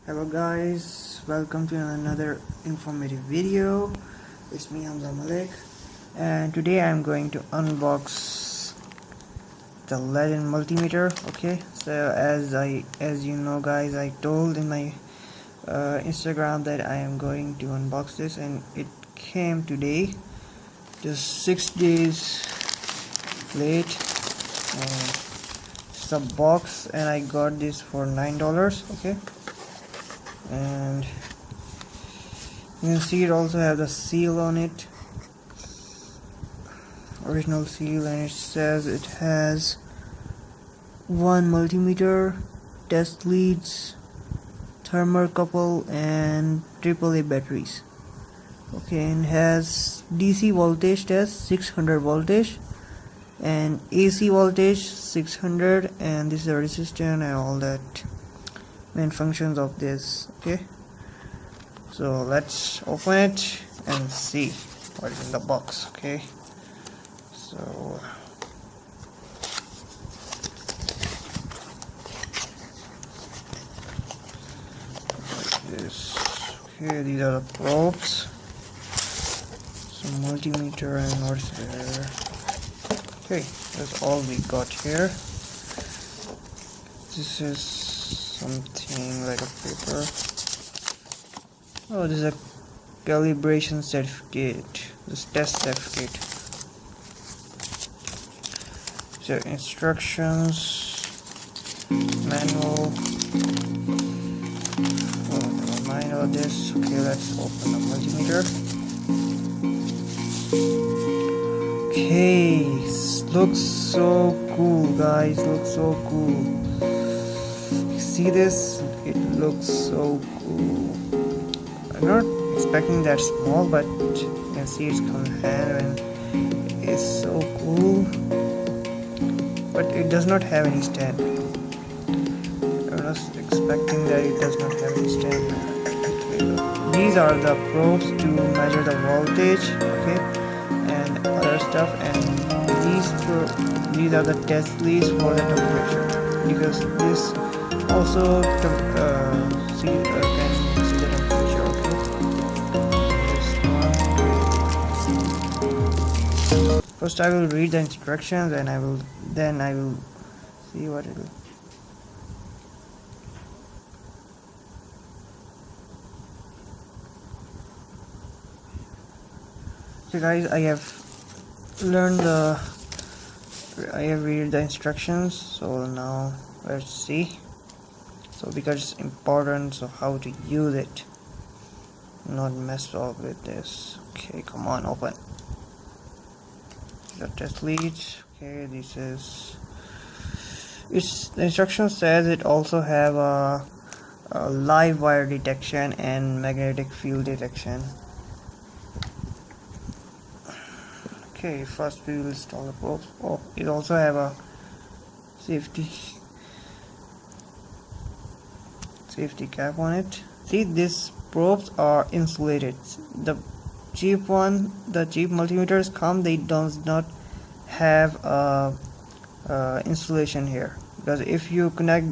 Hello guys, welcome to another informative video. It's me Hamza Malik, and today I'm going to unbox the lead multimeter. Okay, so as you know guys, I told in my Instagram that I am going to unbox this, and it came today, just 6 days late. It's a box and I got this for $9. Okay, and you can see it also has a seal on it, original seal, and it says it has one multimeter, test leads, thermocouple, and AAA batteries. Okay, and has DC voltage test 600 voltage and AC voltage 600, and this is a resistor and all that main functions of this. Okay, so let's open it and see what is in the box. Okay, so like this. Okay, these are the probes, some multimeter, and what's there. Okay, that's all we got here. This is something like a paper. Oh, this is a calibration certificate, this test certificate. So instructions, manual. Oh, never mind all this. Okay, let's open the multimeter. Okay, looks so cool guys, looks so cool. See this, it looks so cool. I'm not expecting that small, but you can see it's come in hand and it's so cool, but it does not have any stand. I was expecting that it does not have any stand. Okay. These are the probes to measure the voltage, okay, and other stuff, and these are the test leads for the temperature, because this also can see the temperature. Okay. First I will read the instructions, and then I will see what it will. So guys, I have read the instructions, so now let's see. So because it's important, so how to use it, not mess up with this. Okay, come on, open the test leads. Okay, this is the instruction says it also have a live wire detection and magnetic field detection. Okay, first we will install the probes. Oh, it also have a safety cap on it. See, these probes are insulated. The cheap multimeters come, they does not have insulation here, because if you connect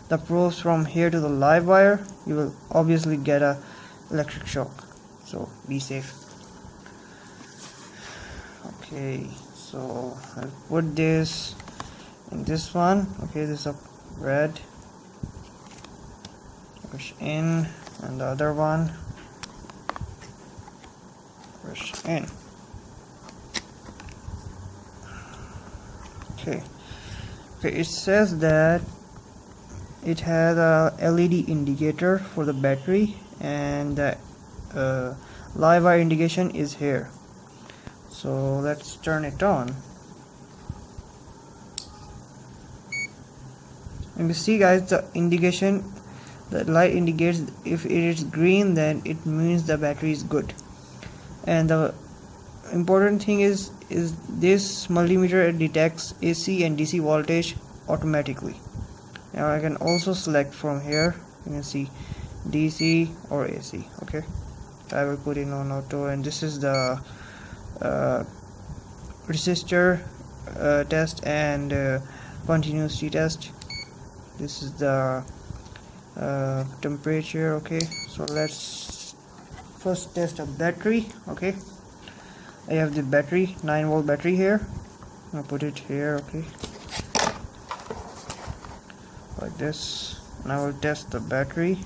the probes from here to the live wire, you will obviously get a electric shock, so be safe. Okay, so I'll put this in this one. Okay, this is a red, push in, and the other one push in. Okay, it says that it has a LED indicator for the battery, and the live wire indication is here. So let's turn it on. And you see guys, the indication, the light indicates if it is green, then it means the battery is good. And the important thing is this multimeter detects AC and DC voltage automatically. Now I can also select from here, you can see DC or AC. Okay, I will put it on auto, and this is the resistor test and continuity test. This is the temperature. Okay, so let's first test a battery. Okay, I have the battery, 9-volt battery here. I'll put it here. Okay, like this. Now we'll test the battery.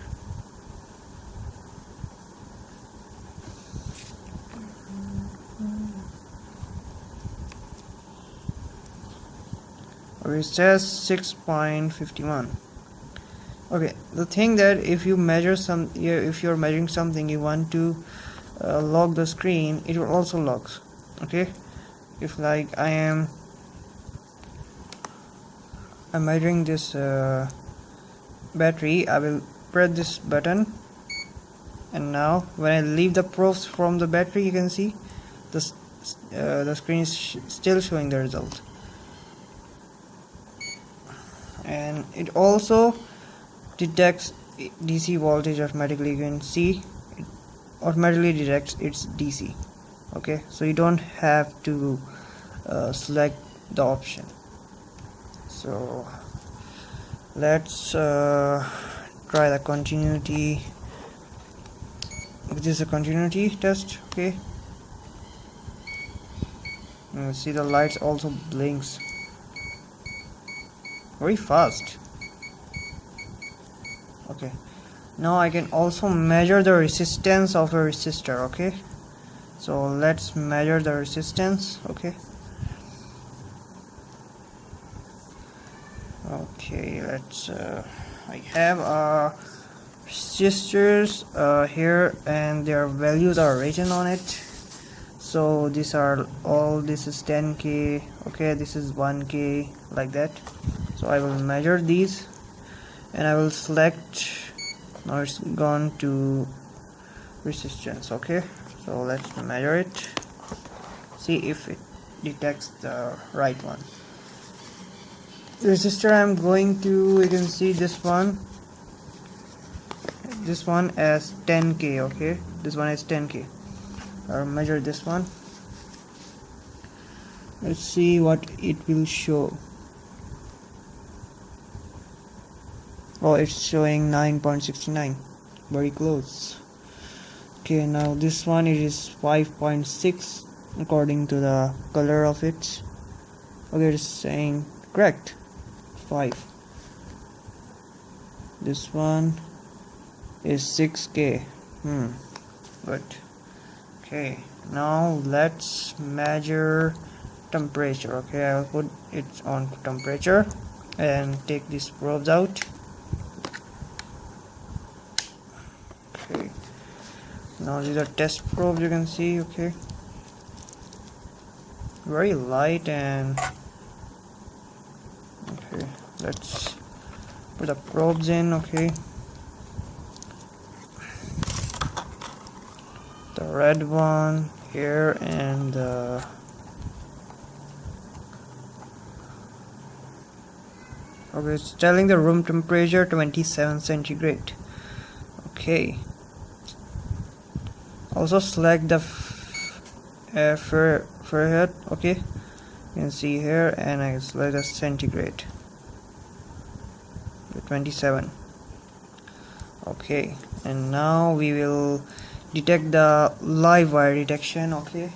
It says 6.51. okay, the thing that if you measure if you're measuring something, you want to log the screen, it will also logs. Okay, if like I'm measuring this battery, I will press this button, and now when I leave the probes from the battery, you can see the screen is still showing the result. And it also detects DC voltage automatically. You can see it automatically detects it's DC. Okay, so you don't have to select the option. So let's try the continuity. This is a continuity test. Okay, you see the lights also blinks very fast. Okay, now I can also measure the resistance of a resistor. Okay, so let's measure the resistance. Okay, let's I have resistors here, and their values are written on it. So these are all, this is 10k. okay, this is 1k, like that. So I will measure these, and I will select. Now it's gone to resistance. Okay, so let's measure it, see if it detects the right one. Resistor I'm going to, you can see this one as 10k. okay, this one is 10k. I'll measure this one. Let's see what it will show. Oh, it's showing 9.69, very close. Okay, now this one, it is 5.6 according to the color of it. Okay, it's saying correct, 5. This one is 6k. Good. Okay, now let's measure temperature. Okay, I'll put it on temperature and take these probes out. Okay, now these are test probes, you can see. Okay, very light. And okay, let's put the probes in. Okay, the red one here, and okay, it's telling the room temperature 27 centigrade. Okay, also select the Fahrenheit. Okay, you can see here, and I select the centigrade, 27. Okay, and now we will detect the live wire detection. Okay,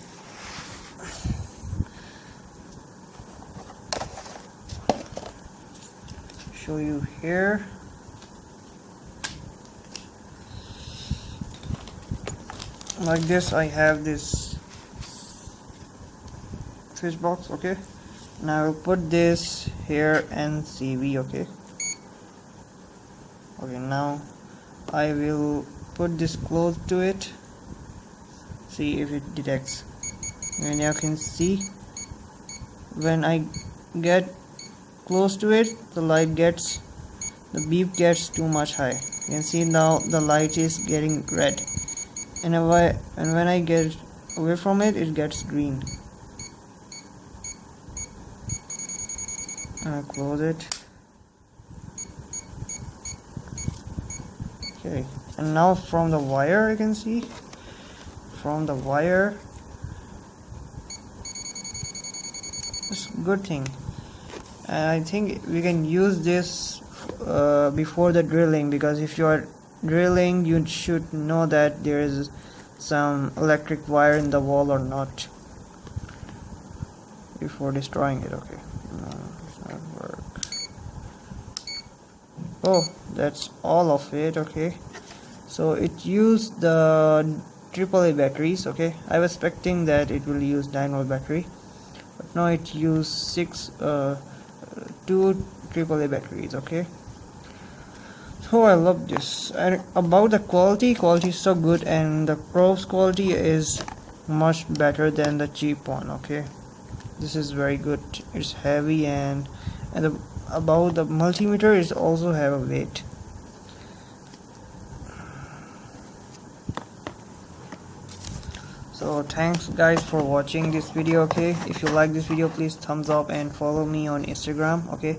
show you here. Like this, I have this switch box. Okay, now I will put this here and CV. Okay, now I will put this close to it, see if it detects. And you can see when I get close to it, the beep gets too much high. You can see now the light is getting red, and when I get away from it, it gets green. I'll close it. Okay, and now from the wire, you can see from the wire, it's a good thing. And I think we can use this before the drilling, because if you are drilling you should know that there is some electric wire in the wall or not before destroying it. Okay, no, it's not work. Oh, that's all of it. Okay, so it used the AAA batteries. Okay, I was expecting that it will use 9V battery, but no, it used two AAA batteries. Okay, so I love this. And about the quality is so good, and the probe's quality is much better than the cheap one. Okay, this is very good. It's heavy, and about the multimeter is also have a weight. So thanks guys for watching this video. Okay, if you like this video, please thumbs up and follow me on Instagram. Okay,